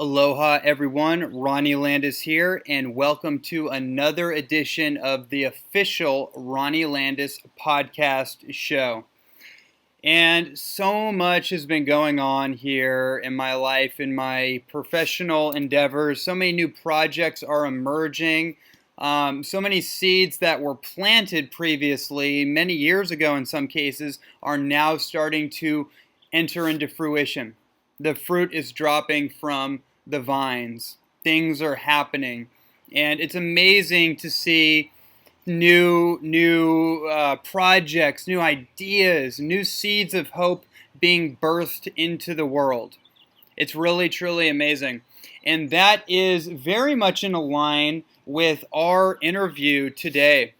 Aloha everyone, Ronnie Landis here, and welcome to another edition of the official Ronnie Landis podcast show. And so much has been going on here in my life, in my professional endeavors. So many new projects are emerging. So many seeds that were planted previously, many years ago in some cases, are now starting to enter into fruition. The fruit is dropping from the vines. Things are happening. And it's amazing to see new projects, new ideas, new seeds of hope being birthed into the world. It's really, truly amazing. And that is very much in line with our interview today.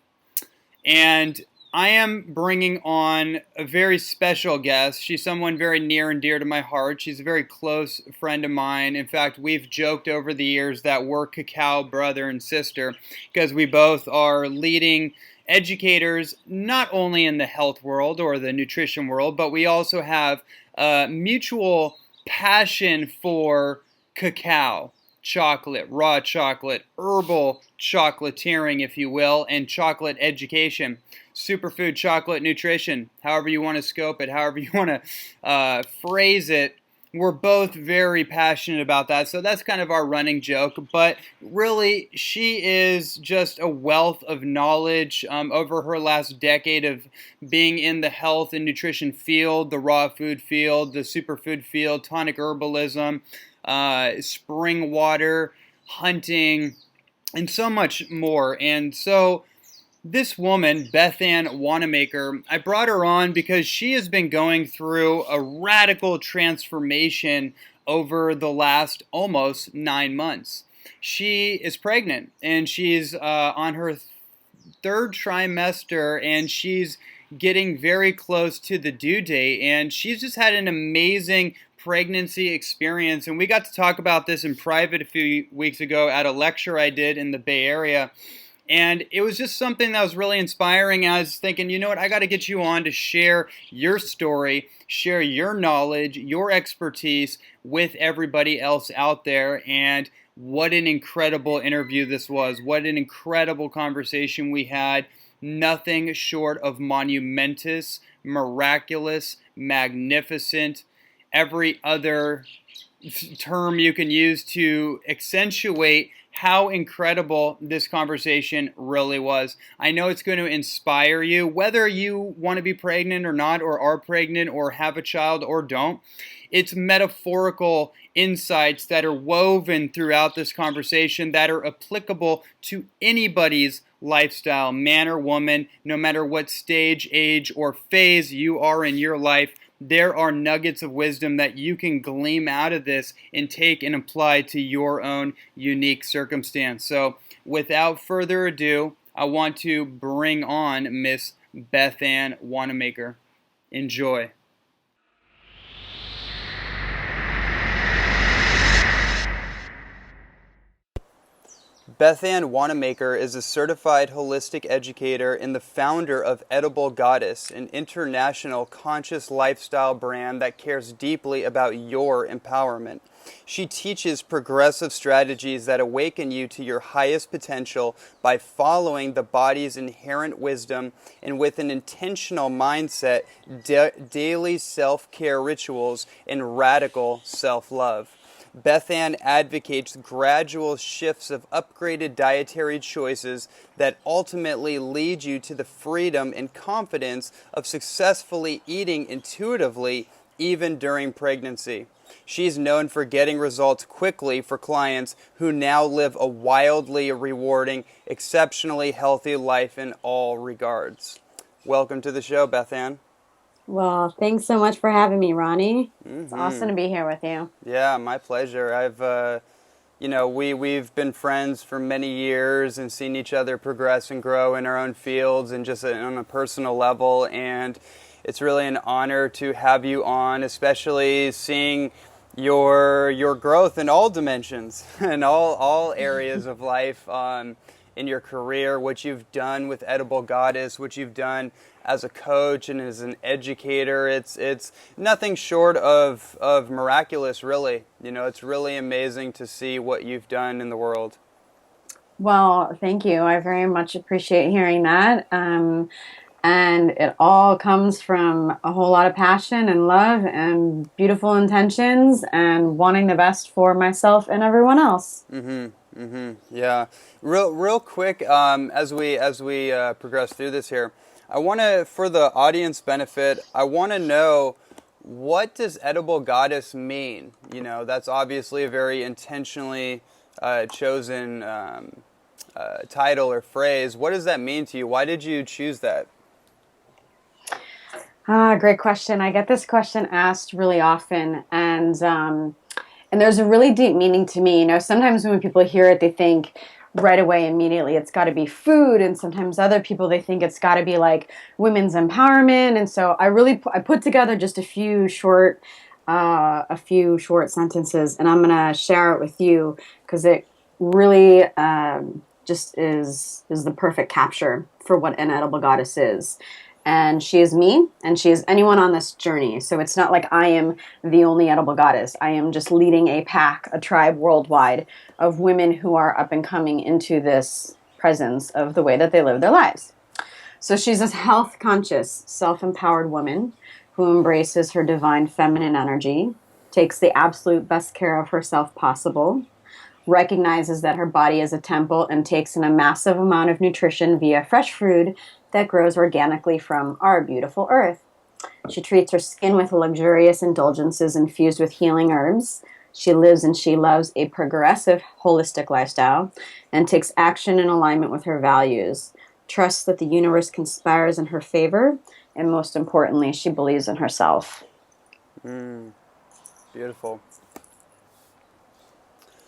And I am bringing on a very special guest. She's someone very near and dear to my heart. She's a very close friend of mine. In fact, we've joked over the years that we're cacao brother and sister because we both are leading educators, not only in the health world or the nutrition world, but we also have a mutual passion for cacao, chocolate, raw chocolate, herbal chocolatiering, if you will, and chocolate education. Superfood chocolate nutrition, however you want to scope it, however you want to phrase it. We're both very passionate about that, so that's kind of our running joke. But really, she is just a wealth of knowledge over her last decade of being in the health and nutrition field, the raw food field, the superfood field, tonic herbalism, spring water, hunting, and so much more. And so this woman, Bethanne Wanamaker, I brought her on because she has been going through a radical transformation over the last almost 9 months. She is pregnant, and she's on her third trimester, and she's getting very close to the due date, and she's just had an amazing pregnancy experience. And we got to talk about this in private a few weeks ago at a lecture I did in the Bay Area. And it was just something that was really inspiring. I was thinking, you know what, I got to get you on to share your story, share your knowledge, your expertise with everybody else out there. And what an incredible interview this was. What an incredible conversation we had. Nothing short of monumentous, miraculous, magnificent, every other term you can use to accentuate how incredible this conversation really was. I know it's going to inspire you, whether you want to be pregnant or not, or are pregnant, or have a child or don't. It's metaphorical insights that are woven throughout this conversation that are applicable to anybody's lifestyle, man or woman, no matter what stage, age, or phase you are in your life. There are nuggets of wisdom that you can glean out of this and take and apply to your own unique circumstance. So without further ado, I want to bring on Miss Bethanne Wanamaker. Enjoy. Bethanne Wanamaker is a certified holistic educator and the founder of Edible Goddess, an international conscious lifestyle brand that cares deeply about your empowerment. She teaches progressive strategies that awaken you to your highest potential by following the body's inherent wisdom and with an intentional mindset, daily self-care rituals, and radical self-love. Bethanne advocates gradual shifts of upgraded dietary choices that ultimately lead you to the freedom and confidence of successfully eating intuitively even during pregnancy. She's known for getting results quickly for clients who now live a wildly rewarding, exceptionally healthy life in all regards. Welcome to the show, Bethanne. Well, thanks so much for having me, Ronnie. It's awesome to be here with you. Yeah, my pleasure. We've been friends for many years and seen each other progress and grow in our own fields and just on a personal level. And it's really an honor to have you on, especially seeing your growth in all dimensions and all areas of life. in your career, what you've done with Edible Goddess, what you've done as a coach and as an educator. It's nothing short of miraculous, really. You know, it's really amazing to see what you've done in the world. Well, thank you. I very much appreciate hearing that. And it all comes from a whole lot of passion and love and beautiful intentions and wanting the best for myself and everyone else. Yeah. Real quick, as we progress through this here, I want to, for the audience benefit, I want to know, what does Edible Goddess mean? You know, that's obviously a very intentionally chosen title or phrase. What does that mean to you? Why did you choose that? Great question. I get this question asked really often, and there's a really deep meaning to me. You know, sometimes when people hear it, they think right away, immediately, it's got to be food, and sometimes other people, they think it's got to be like women's empowerment. And so I put together just a few short sentences, and I'm gonna share it with you because it really just is the perfect capture for what an Edible Goddess is. And she is me, and she is anyone on this journey. So it's not like I am the only Edible Goddess. I am just leading a pack, a tribe worldwide of women who are up and coming into this presence of the way that they live their lives. So she's this health-conscious, self-empowered woman who embraces her divine feminine energy, takes the absolute best care of herself possible, recognizes that her body is a temple, and takes in a massive amount of nutrition via fresh food that grows organically from our beautiful earth. She treats her skin with luxurious indulgences infused with healing herbs. She lives and she loves a progressive, holistic lifestyle and takes action in alignment with her values. Trusts that the universe conspires in her favor, and most importantly, she believes in herself. Beautiful.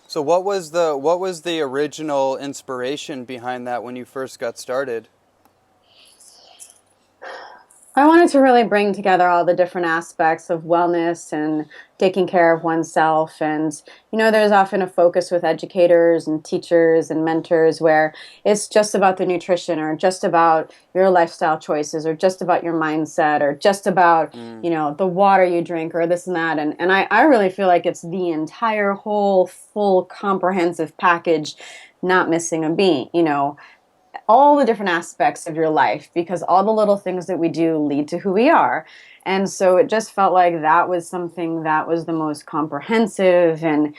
So what was the original inspiration behind that when you first got started? I wanted to really bring together all the different aspects of wellness and taking care of oneself. And, you know, there's often a focus with educators and teachers and mentors where it's just about the nutrition or just about your lifestyle choices or just about your mindset or just about, you know, the water you drink or this and that. And I really feel like it's the entire whole full comprehensive package, not missing a beat, you know, all the different aspects of your life, because all the little things that we do lead to who we are. And so it just felt like that was something that was the most comprehensive and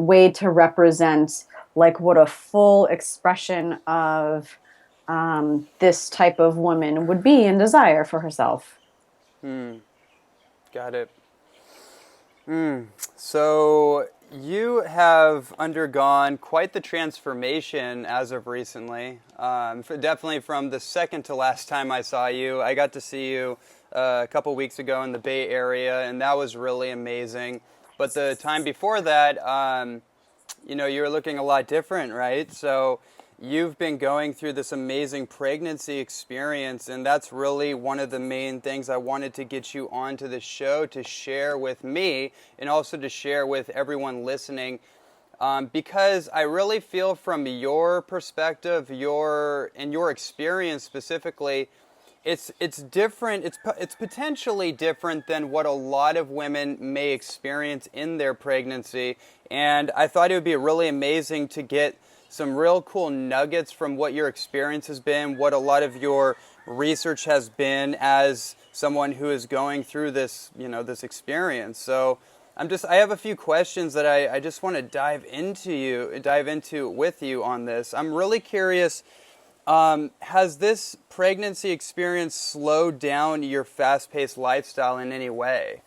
way to represent like what a full expression of this type of woman would be and desire for herself. Got it. So you have undergone quite the transformation as of recently. Definitely from the second to last time I saw you. I got to see you a couple weeks ago in the Bay Area, and that was really amazing. But the time before that, you know, you were looking a lot different, right? So you've been going through this amazing pregnancy experience, and that's really one of the main things I wanted to get you onto the show to share with me and also to share with everyone listening, because I really feel from your perspective, your experience specifically, it's different. It's potentially different than what a lot of women may experience in their pregnancy, and I thought it would be really amazing to get some real cool nuggets from what your experience has been, what a lot of your research has been as someone who is going through this, you know, this experience. So I have a few questions that I just want to dive into with you on this. I'm really curious, has this pregnancy experience slowed down your fast-paced lifestyle in any way?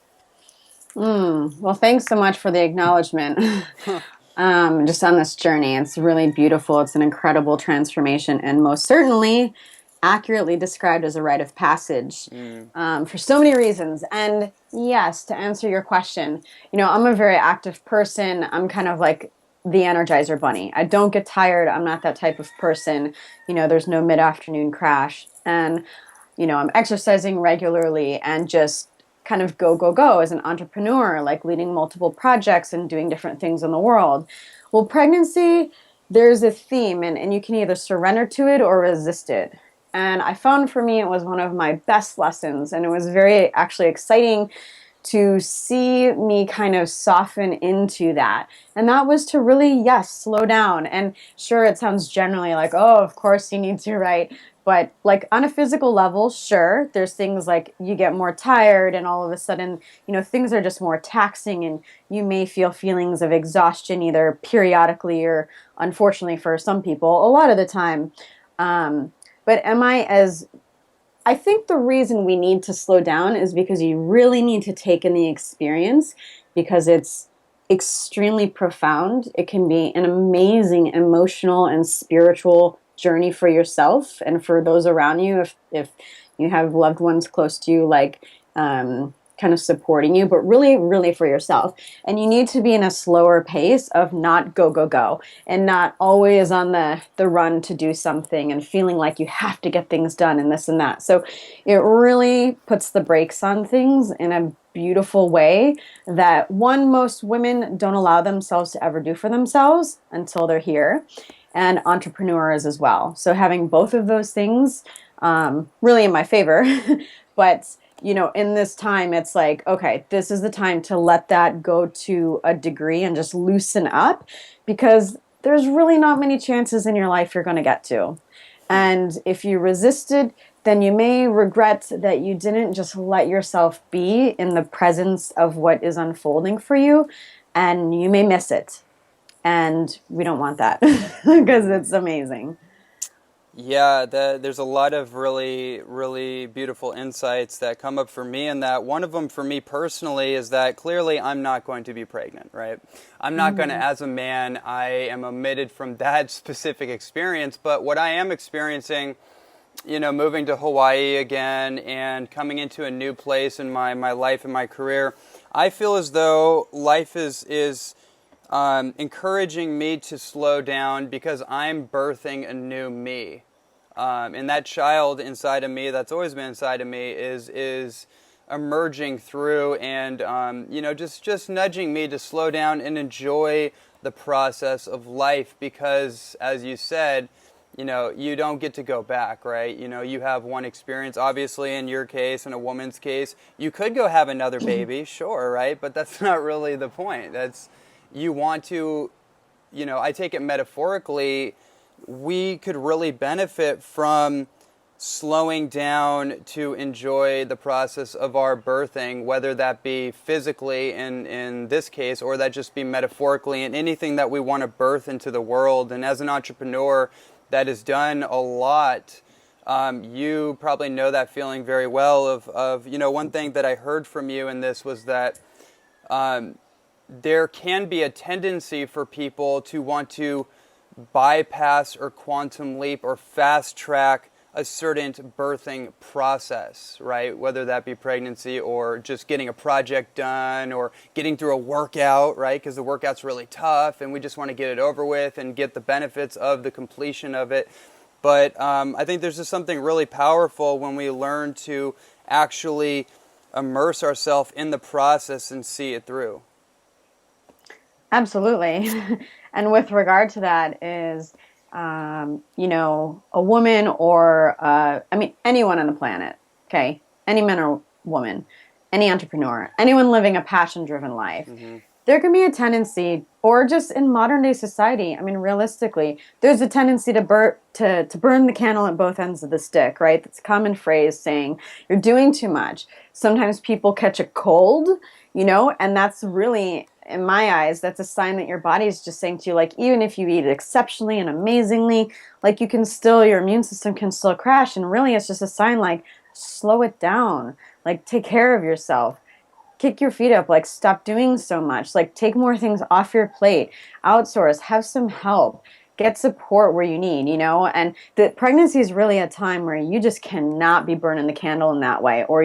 Well, thanks so much for the acknowledgement. Just on this journey. It's really beautiful. It's an incredible transformation, and most certainly accurately described as a rite of passage for so many reasons. And yes, to answer your question, you know, I'm a very active person. I'm kind of like the Energizer Bunny. I don't get tired. I'm not that type of person. You know, there's no mid-afternoon crash. And, you know, I'm exercising regularly and just kind of go as an entrepreneur, like leading multiple projects and doing different things in the world. Well, pregnancy, there's a theme, and you can either surrender to it or resist it. And I found for me it was one of my best lessons, and it was very actually exciting to see me kind of soften into that. And that was to really, yes, slow down. And sure, it sounds generally like, oh, of course you need to, right? But like on a physical level, sure, there's things like you get more tired and all of a sudden, things are just more taxing and you may feel feelings of exhaustion either periodically or unfortunately for some people, a lot of the time. But I think the reason we need to slow down is because you really need to take in the experience because it's extremely profound. It can be an amazing emotional and spiritual journey for yourself and for those around you if you have loved ones close to you like kind of supporting you, but really, really for yourself. And you need to be in a slower pace of not go, go, go, and not always on the run to do something and feeling like you have to get things done and this and that. So it really puts the brakes on things in a beautiful way that most women don't allow themselves to ever do for themselves until they're here, and entrepreneurs as well. So having both of those things really in my favor, but in this time, it's like, okay, this is the time to let that go to a degree and just loosen up because there's really not many chances in your life you're going to get to. And if you resisted, then you may regret that you didn't just let yourself be in the presence of what is unfolding for you, and you may miss it. And we don't want that because it's amazing. Yeah, there's a lot of really, really beautiful insights that come up for me in that. One of them for me personally is that clearly I'm not going to be pregnant, right? I'm not going to, as a man, I am omitted from that specific experience, but what I am experiencing, moving to Hawaii again and coming into a new place in my life and my career, I feel as though life is encouraging me to slow down because I'm birthing a new me. And that child inside of me that's always been inside of me is emerging through and, just nudging me to slow down and enjoy the process of life because, as you said, you don't get to go back, right? You have one experience. Obviously, in your case, in a woman's case, you could go have another baby, sure, right? But that's not really the point. You want to, I take it metaphorically, we could really benefit from slowing down to enjoy the process of our birthing, whether that be physically in this case, or that just be metaphorically in anything that we want to birth into the world. And as an entrepreneur that has done a lot, you probably know that feeling very well of one thing that I heard from you in this was that there can be a tendency for people to want to bypass or quantum leap or fast track a certain birthing process, right? Whether that be pregnancy or just getting a project done or getting through a workout, right? Because the workout's really tough and we just want to get it over with and get the benefits of the completion of it. But I think there's just something really powerful when we learn to actually immerse ourselves in the process and see it through. Absolutely. And with regard to that is, a woman or, anyone on the planet, okay? Any man or woman, any entrepreneur, anyone living a passion-driven life, there can be a tendency, or just in modern day society, realistically, there's a tendency to burn the candle at both ends of the stick, right? That's a common phrase saying you're doing too much. Sometimes people catch a cold, and that's really, in my eyes, that's a sign that your body is just saying to you, like, even if you eat exceptionally and amazingly, like your immune system can still crash. And really it's just a sign like, slow it down, like take care of yourself, kick your feet up, like stop doing so much, like take more things off your plate, outsource, have some help, get support where you need, and the pregnancy is really a time where you just cannot be burning the candle in that way, or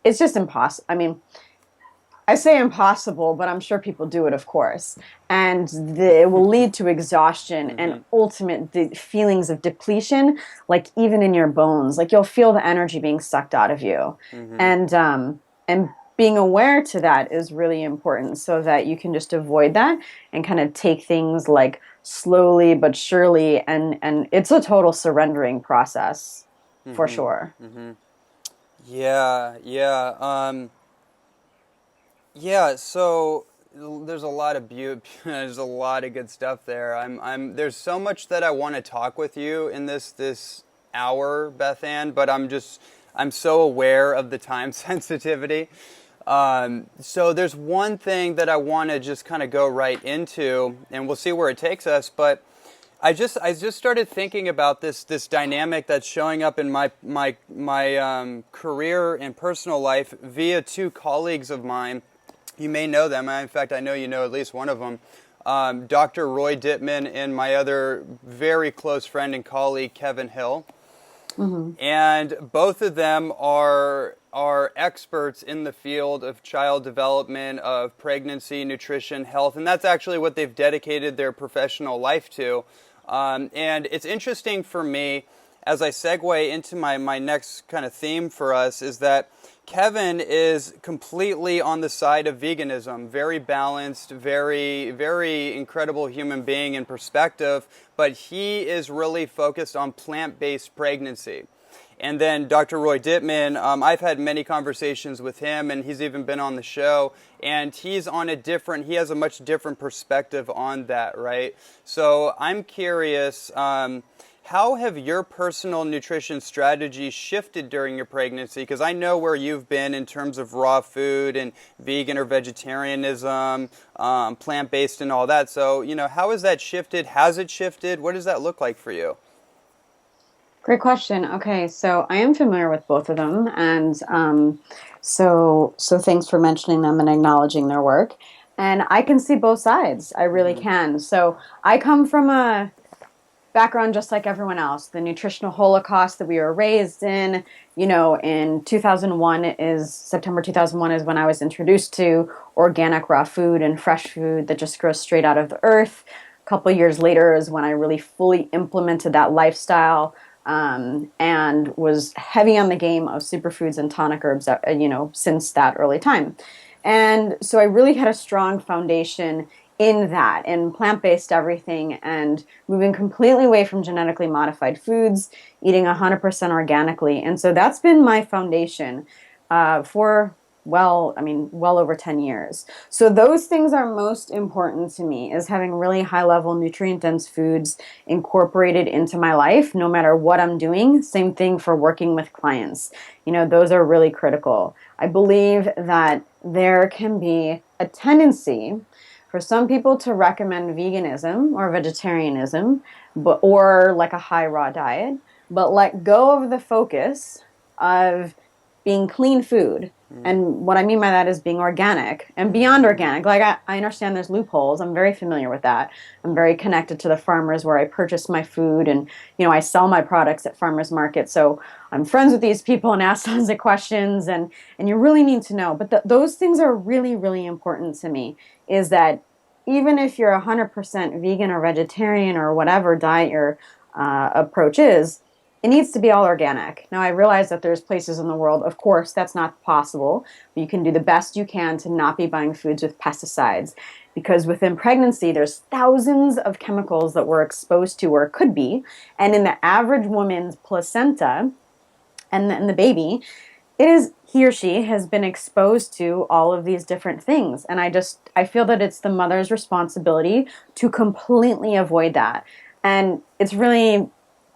it's just impossible. I say impossible, but I'm sure people do it, of course. And it will lead to exhaustion and ultimate feelings of depletion, like even in your bones. Like you'll feel the energy being sucked out of you. And being aware to that is really important so that you can just avoid that and kind of take things like slowly but surely, and it's a total surrendering process for sure. Yeah, yeah. Yeah, so there's a lot of there's a lot of good stuff there. There's so much that I want to talk with you in this hour, Bethanne, but I'm so aware of the time sensitivity. So there's one thing that I want to just kind of go right into, and we'll see where it takes us. But I just started thinking about this dynamic that's showing up in my career and personal life via two colleagues of mine. You may know them. In fact, I know you know at least one of them. Dr. Roy Dittman and my other very close friend and colleague, Kevin Hill. And both of them are experts in the field of child development, of pregnancy, nutrition, health, and that's actually what they've dedicated their professional life to. And it's interesting for me, as I segue into my next kind of theme for us, is that Kevin is completely on the side of veganism, very balanced, very, very incredible human being in perspective, but he is really focused on plant-based pregnancy. And then Dr. Roy Dittman, I've had many conversations with him, and he's even been on the show, and he has a much different perspective on that, right? So I'm curious, how have your personal nutrition strategies shifted during your pregnancy? Because I know where you've been in terms of raw food and vegan or vegetarianism, plant-based and all that. So, how has that shifted? Has it shifted? What does that look like for you? Great question. Okay, so I am familiar with both of them, and so thanks for mentioning them and acknowledging their work. And I can see both sides. I really can. So I come from a background just like everyone else. The nutritional holocaust that we were raised in, in September 2001 is when I was introduced to organic raw food and fresh food that just grows straight out of the earth. A couple of years later is when I really fully implemented that lifestyle, and was heavy on the game of superfoods and tonic herbs, since that early time. And so I really had a strong foundation in that, in plant-based everything, and moving completely away from genetically modified foods, eating 100% organically. And so that's been my foundation for well over 10 years. So those things are most important to me, is having really high-level nutrient-dense foods incorporated into my life, no matter what I'm doing. Same thing for working with clients. Those are really critical. I believe that there can be a tendency for some people to recommend veganism or vegetarianism, or like a high raw diet, but let go of the focus of being clean food. And what I mean by that is being organic and beyond organic. Like I understand there's loopholes. I'm very familiar with that. I'm very connected to the farmers where I purchase my food, and I sell my products at farmers market. So I'm friends with these people and ask tons of questions, and you really need to know. But those things are really, really important to me, is that even if you're 100% vegan or vegetarian or whatever diet your approach is, it needs to be all organic. Now, I realize that there's places in the world, of course, that's not possible, but you can do the best you can to not be buying foods with pesticides. Because within pregnancy, there's thousands of chemicals that we're exposed to, or could be, and in the average woman's placenta and the baby, he or she has been exposed to all of these different things. And I feel that it's the mother's responsibility to completely avoid that. And it's really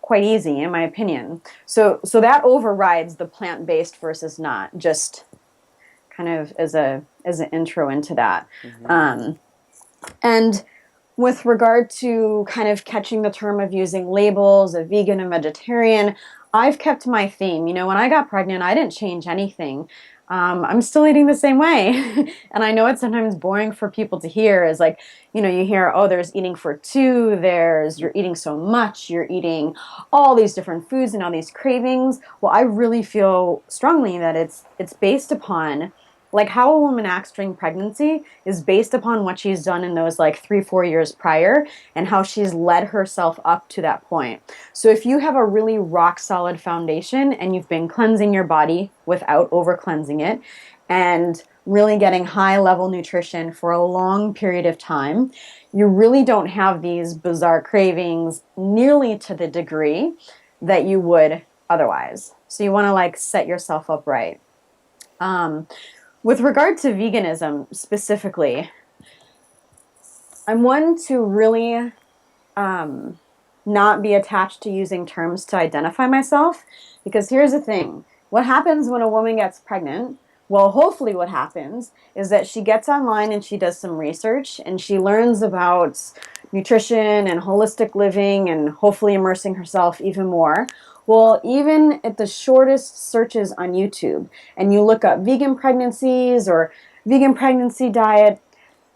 quite easy, in my opinion. So that overrides the plant-based versus not, just kind of as an intro into that. And with regard to kind of catching the term of using labels of vegan and vegetarian, I've kept my theme. When I got pregnant, I didn't change anything. I'm still eating the same way. And I know it's sometimes boring for people to hear, is like, you hear, oh, there's eating for two, you're eating so much, you're eating all these different foods and all these cravings. Well, I really feel strongly that it's based upon, like, how a woman acts during pregnancy is based upon what she's done in those 3-4 years prior, and how she's led herself up to that point. So if you have a really rock solid foundation and you've been cleansing your body without over cleansing it, and really getting high level nutrition for a long period of time, you really don't have these bizarre cravings nearly to the degree that you would otherwise. So you want to like set yourself up right. With regard to veganism specifically, I'm one to really not be attached to using terms to identify myself, because here's the thing. What happens when a woman gets pregnant? Well, hopefully what happens is that she gets online and she does some research and she learns about nutrition and holistic living and hopefully immersing herself even more. Well, even at the shortest searches on YouTube, and you look up vegan pregnancies or vegan pregnancy diet,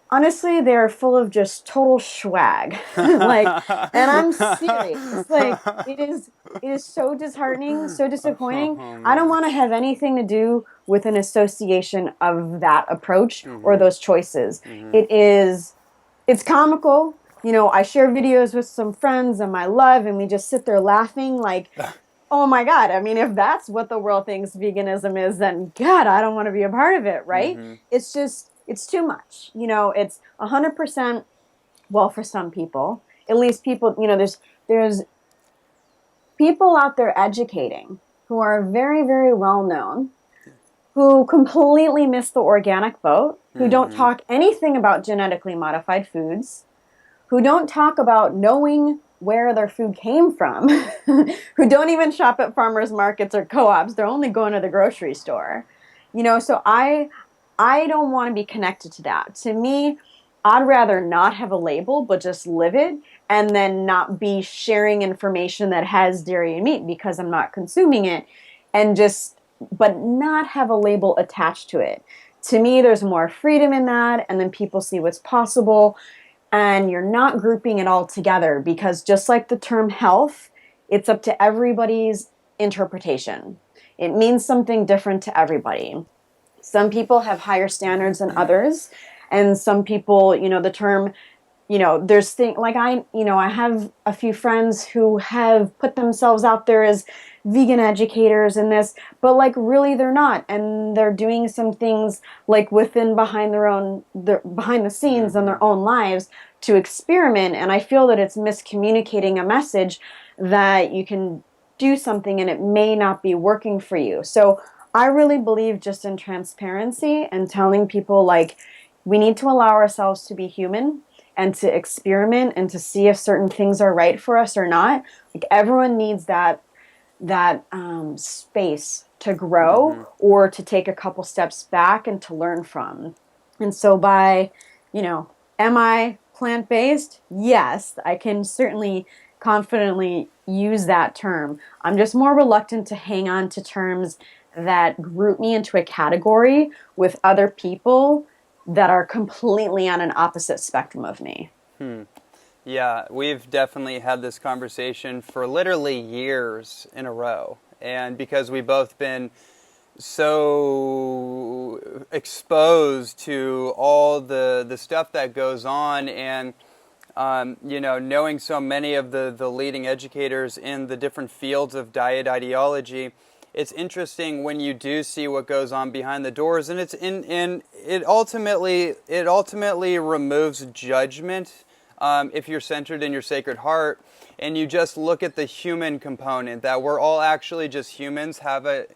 honestly, they're full of just total swag. Like, and I'm serious. Like, it is so disheartening, so disappointing. I don't want to have anything to do with an association of that approach or those choices. It's comical. You know, I share videos with some friends and my love, and we just sit there laughing like, oh my God. I mean, if that's what the world thinks veganism is, then God, I don't want to be a part of it, right? It's just, it's too much. You know, it's 100%, well, for some people, at least people, you know, there's people out there educating who are very, very well known, who completely miss the organic boat, who don't talk anything about genetically modified foods, who don't talk about knowing where their food came from, who don't even shop at farmers markets or co-ops. They're only going to the grocery store. You know, so I don't want to be connected to that. To me, I'd rather not have a label, but just live it, and then not be sharing information that has dairy and meat because I'm not consuming it, and just, but not have a label attached to it. To me, there's more freedom in that, and then people see what's possible, and you're not grouping it all together, because just like the term health, it's up to everybody's interpretation. It means something different to everybody. Some people have higher standards than others, and some people, you know, the term, you know, there's things like I have a few friends who have put themselves out there as vegan educators and this, but like really they're not, and they're doing some things like behind the scenes in their own lives to experiment, and I feel that it's miscommunicating a message that you can do something and it may not be working for you. So I really believe just in transparency and telling people like we need to allow ourselves to be human and to experiment and to see if certain things are right for us or not. Like everyone needs that space to grow or to take a couple steps back and to learn from. And so by, you know, am I plant-based? Yes, I can certainly confidently use that term. I'm just more reluctant to hang on to terms that group me into a category with other people that are completely on an opposite spectrum of me. Yeah, we've definitely had this conversation for literally years in a row. And because we've both been so exposed to all the stuff that goes on, and you know, knowing so many of the leading educators in the different fields of diet ideology, it's interesting when you do see what goes on behind the doors, and it ultimately removes judgment if you're centered in your Sacred Heart, and you just look at the human component, that we're all actually just humans,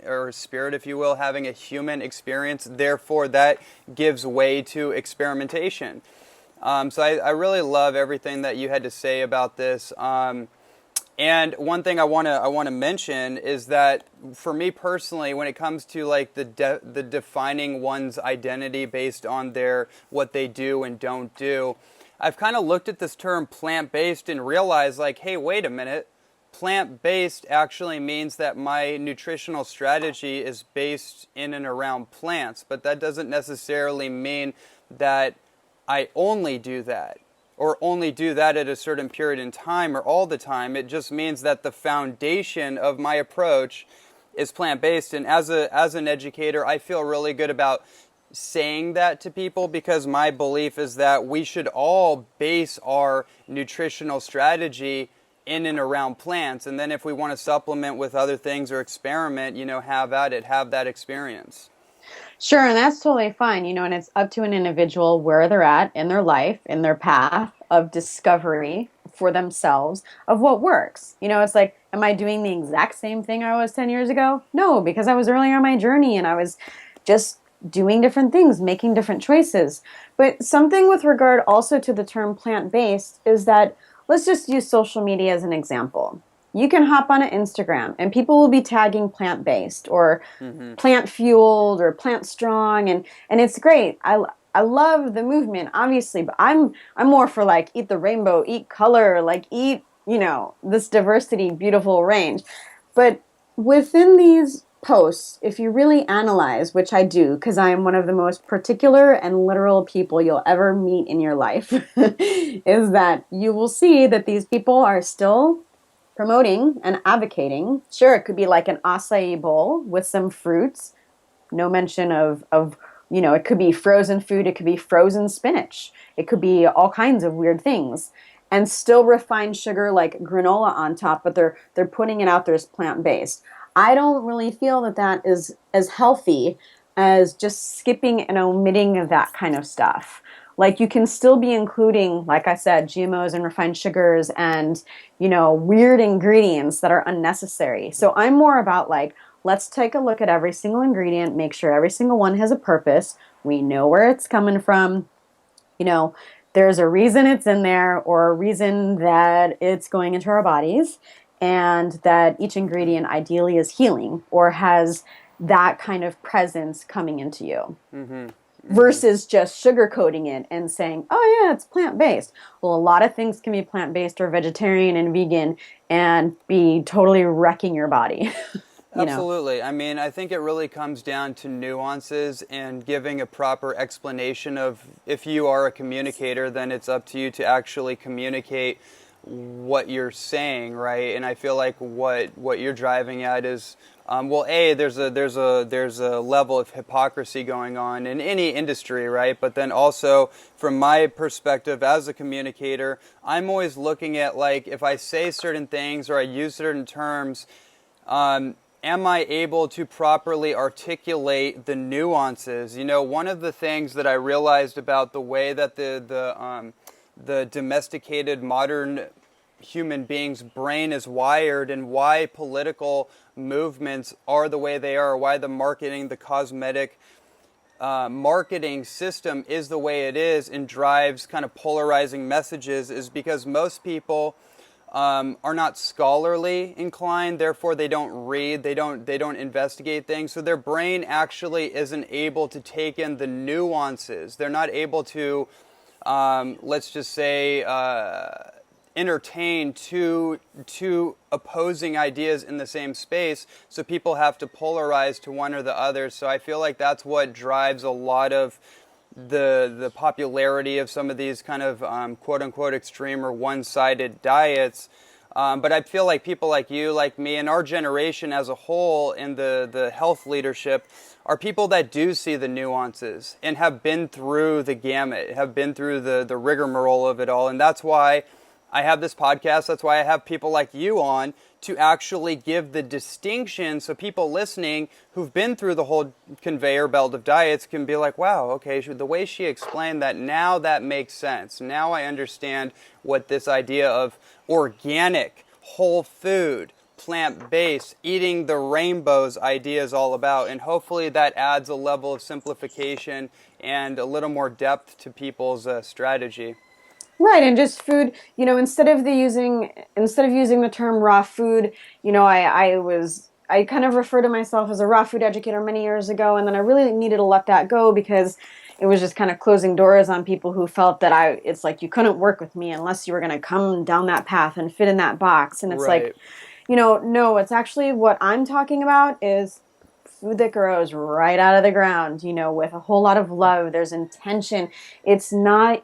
or spirit, if you will, having a human experience. Therefore, that gives way to experimentation. So I really love everything that you had to say about this. And one thing I want to mention is that for me personally, when it comes to like the defining one's identity based on what they do and don't do, I've kind of looked at this term plant-based and realized like, hey, wait a minute. Plant-based actually means that my nutritional strategy is based in and around plants, but that doesn't necessarily mean that I only do that, or only do that at a certain period in time or all the time. It just means that the foundation of my approach is plant-based. And as an educator, I feel really good about saying that to people, because my belief is that we should all base our nutritional strategy in and around plants. And then if we want to supplement with other things or experiment, you know, have at it, have that experience. Sure, and that's totally fine, and it's up to an individual where they're at in their life, in their path of discovery for themselves of what works. It's like, am I doing the exact same thing I was 10 years ago? No, because I was earlier in my journey and I was just doing different things, making different choices. But something with regard also to the term plant-based is that, let's just use social media as an example. You can hop on an Instagram and people will be tagging plant-based or Mm-hmm. plant fueled or plant strong, and it's great. I love the movement, obviously, but I'm more for like eat the rainbow, eat color, like eat, this diversity, beautiful range. But within these posts, if you really analyze, which I do because I am one of the most particular and literal people you'll ever meet in your life, is that you will see that these people are still promoting and advocating. Sure, it could be like an acai bowl with some fruits. No mention of it could be frozen food. It could be frozen spinach. It could be all kinds of weird things, and still refined sugar like granola on top. But they're putting it out there as plant based. I don't really feel that that is as healthy as just skipping and omitting that kind of stuff. Like you can still be including, like I said, GMOs and refined sugars and, weird ingredients that are unnecessary. So I'm more about like, let's take a look at every single ingredient, make sure every single one has a purpose. We know where it's coming from. There's a reason it's in there or a reason that it's going into our bodies, and that each ingredient ideally is healing or has that kind of presence coming into you. Mm-hmm. Versus just sugarcoating it and saying, oh yeah, it's plant-based. Well, a lot of things can be plant-based or vegetarian and vegan and be totally wrecking your body. Absolutely. I mean, I think it really comes down to nuances and giving a proper explanation of, if you are a communicator, then it's up to you to actually communicate what you're saying, right? And I feel like what you're driving at is, there's a level of hypocrisy going on in any industry, right? But then also, from my perspective as a communicator, I'm always looking at, like, if I say certain things or I use certain terms, am I able to properly articulate the nuances? One of the things that I realized about the way that the domesticated modern human being's brain is wired and why political movements are the way they are, why the cosmetic marketing system is the way it is and drives kind of polarizing messages, is because most people are not scholarly inclined, therefore they don't read, they don't investigate things, so their brain actually isn't able to take in the nuances. They're not able to, let's just say, entertain two opposing ideas in the same space, so people have to polarize to one or the other. So I feel like that's what drives a lot of the popularity of some of these kind of quote-unquote extreme or one-sided diets. But I feel like people like you, like me, and our generation as a whole in the health leadership are people that do see the nuances and have been through the gamut, have been through the rigmarole of it all. And that's why I have this podcast. That's why I have people like you on, to actually give the distinction, so people listening who've been through the whole conveyor belt of diets can be like, wow, okay, the way she explained that, now that makes sense. Now I understand what this idea of organic, whole food, plant-based, eating the rainbows idea is all about. And hopefully that adds a level of simplification and a little more depth to people's strategy. Right, and just food, instead of using the term raw food, I kind of refer to myself as a raw food educator many years ago, and then I really needed to let that go because it was just kind of closing doors on people who felt that it's like you couldn't work with me unless you were going to come down that path and fit in that box. And it's Right. like, no, it's actually what I'm talking about is food that grows right out of the ground, with a whole lot of love. There's intention. It's not,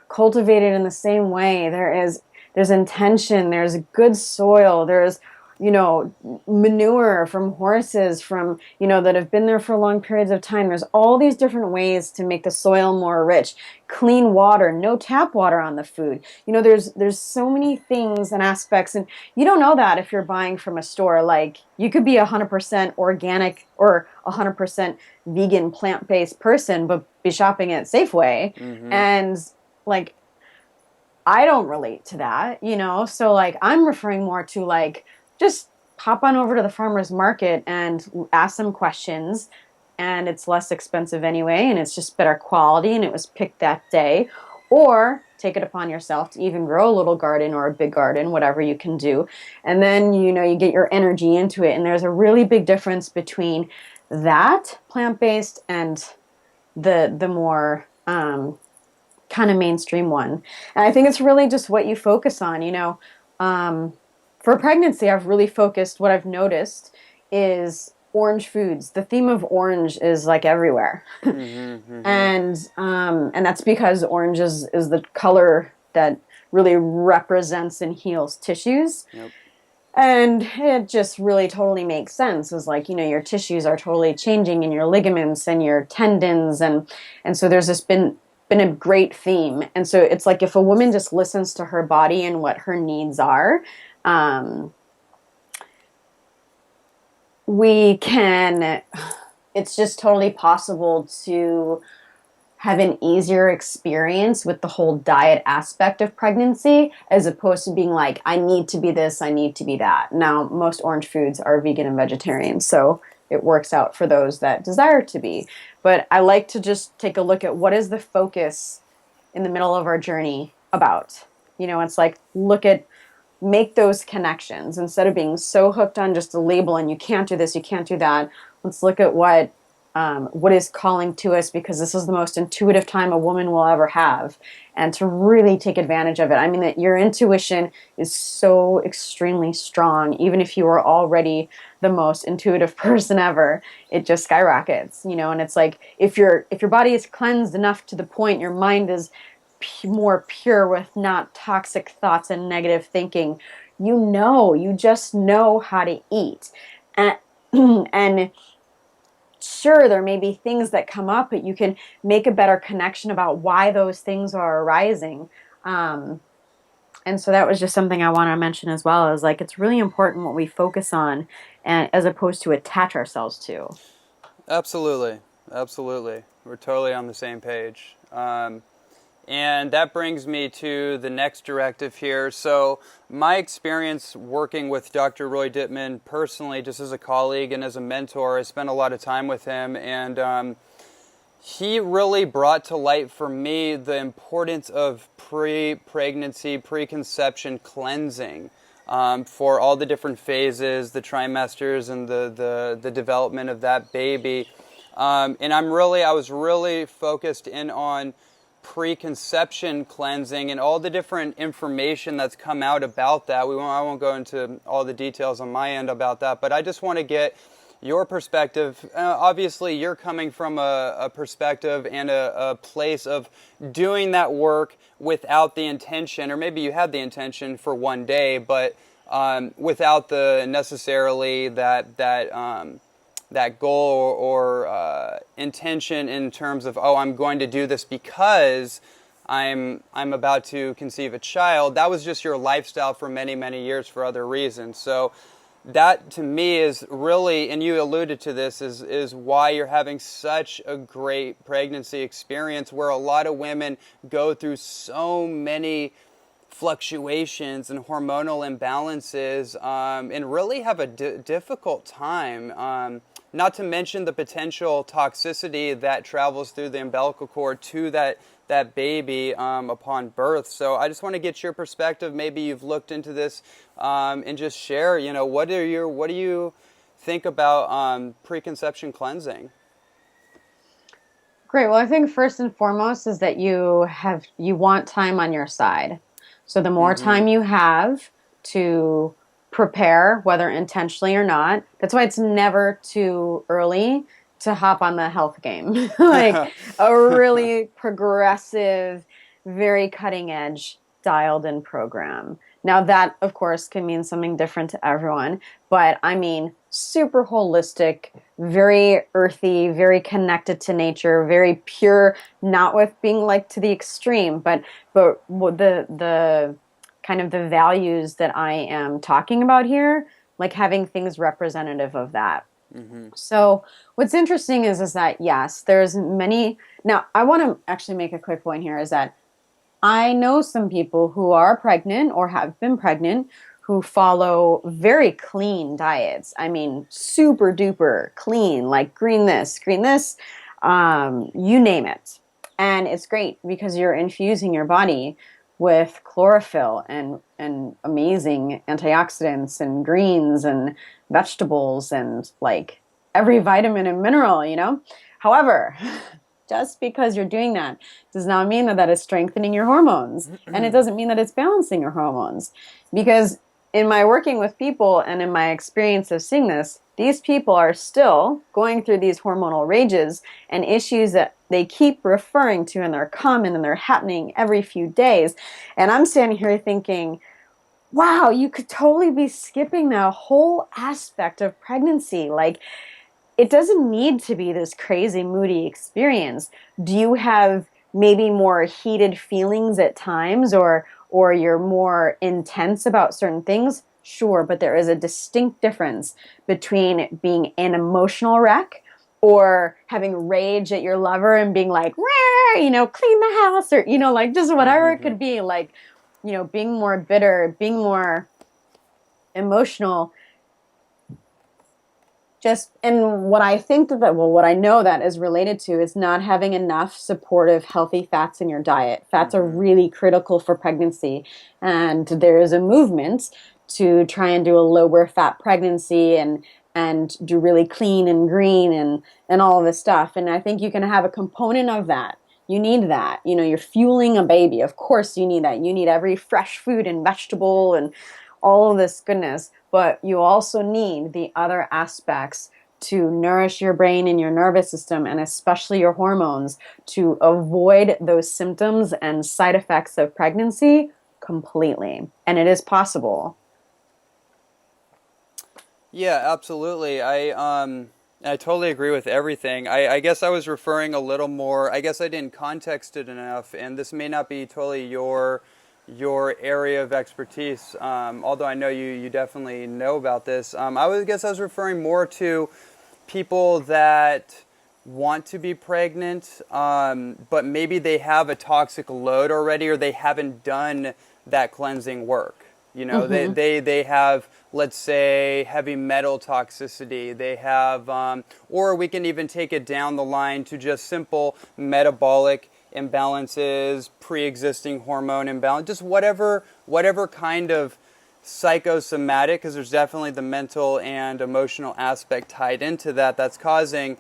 cultivated in the same way. There's intention. There's good soil. There's, you know, manure from horses from, you know, that have been there for long periods of time. There's all these different ways to make the soil more rich. Clean water, no tap water on the food. You know, there's so many things and aspects, and you don't know that if you're buying from a store. Like, you could be 100% organic or 100% vegan, plant-based person, but be shopping at Safeway. And like, I don't relate to that, you know? So like, I'm referring more to like, just hop on over to the farmer's market and ask some questions, and it's less expensive anyway, and it's just better quality, and it was picked that day. Or take it upon yourself to even grow a little garden or a big garden, whatever you can do. And then, you know, you get your energy into it. And there's a really big difference between that plant-based and the more kind of mainstream one. And I think it's really just what you focus on, you know. For pregnancy, I've really focused, what I've noticed is orange foods. The theme of orange is like everywhere. And that's because orange is the color that really represents and heals tissues. Yep. And it just really totally makes sense. It's like, you know, your tissues are totally changing, and your ligaments and your tendons. And so there's this been a great theme. And so it's like, if a woman just listens to her body and what her needs are, we can, it's just totally possible to have an easier experience with the whole diet aspect of pregnancy, as opposed to being like, I need to be this, I need to be that. Now, most orange foods are vegan and vegetarian, so it works out for those that desire to be. But I like to just take a look at what is the focus in the middle of our journey about. You know, it's like, make those connections instead of being so hooked on just a label and you can't do this, you can't do that. Let's look at what is calling to us, because this is the most intuitive time a woman will ever have, and to really take advantage of it. I mean, that your intuition is so extremely strong. Even if you are already the most intuitive person ever, it just skyrockets, you know. And it's like, if your body is cleansed enough to the point your mind is more pure with not toxic thoughts and negative thinking, you just know how to eat. And sure, there may be things that come up, but you can make a better connection about why those things are arising. And so that was just something I want to mention as well, is like, it's really important what we focus on, and as opposed to attach ourselves to. Absolutely. We're totally on the same page. And that brings me to the next directive here. So my experience working with Dr. Roy Dittman personally, just as a colleague and as a mentor, I spent a lot of time with him, and he really brought to light for me the importance of pre-pregnancy, preconception cleansing for all the different phases, the trimesters, and the development of that baby. And I was really focused in on preconception cleansing and all the different information that's come out about that. I won't go into all the details on my end about that, but I just want to get your perspective. Obviously, you're coming from a perspective and a place of doing that work without the intention, or maybe you had the intention for one day, but without the necessarily that goal or intention in terms of, oh, I'm going to do this because I'm about to conceive a child. That was just your lifestyle for many, many years for other reasons. So that to me is really, and you alluded to this, is why you're having such a great pregnancy experience, where a lot of women go through so many fluctuations and hormonal imbalances, and really have a difficult time. Not to mention the potential toxicity that travels through the umbilical cord to that baby upon birth. So I just want to get your perspective. Maybe you've looked into this, and just share. You know, what do you think about preconception cleansing? Great. Well, I think first and foremost is that you want time on your side. So the more time you have to prepare, whether intentionally or not, that's why it's never too early to hop on the health game. Like a really progressive, very cutting edge, dialed in program. Now that, of course, can mean something different to everyone, but I mean super holistic, very earthy, very connected to nature, very pure, not with being like to the extreme, but the kind of the values that I am talking about here, like having things representative of that. Mm-hmm. So what's interesting is that yes, there's many. Now I want to actually make a quick point here is that I know some people who are pregnant or have been pregnant who follow very clean diets. I mean, super duper clean, like green this, you name it. And it's great because you're infusing your body with chlorophyll and amazing antioxidants and greens and vegetables and like every vitamin and mineral, you know? However, just because you're doing that does not mean that that is strengthening your hormones. And it doesn't mean that it's balancing your hormones. Because in my working with people and in my experience of seeing this, these people are still going through these hormonal rages and issues that they keep referring to, and they're common and they're happening every few days. And I'm standing here thinking, wow, you could totally be skipping that whole aspect of pregnancy. Like, it doesn't need to be this crazy, moody experience. Do you have maybe more heated feelings at times, or you're more intense about certain things? Sure, but there is a distinct difference between being an emotional wreck or having rage at your lover and being like, you know, clean the house, or, you know, like just whatever it could be, like, you know, being more bitter, being more emotional. Just, and what I think that, well, what I know that is related to is not having enough supportive, healthy fats in your diet. Fats are really critical for pregnancy. And there is a movement to try and do a lower fat pregnancy and do really clean and green and all of this stuff. And I think you can have a component of that. You need that. You know, you're fueling a baby. Of course you need that. You need every fresh food and vegetable and all of this goodness, but you also need the other aspects to nourish your brain and your nervous system, and especially your hormones, to avoid those symptoms and side effects of pregnancy completely. And it is possible. Yeah, absolutely. I totally agree with everything. I guess I was referring a little more. I guess I didn't context it enough, and this may not be totally your area of expertise. Although I know you definitely know about this. I was referring more to people that want to be pregnant, but maybe they have a toxic load already, or they haven't done that cleansing work. You know, they have, let's say, heavy metal toxicity. They have, or we can even take it down the line to just simple metabolic imbalances, pre-existing hormone imbalance, just whatever kind of psychosomatic, because there's definitely the mental and emotional aspect tied into that that's causing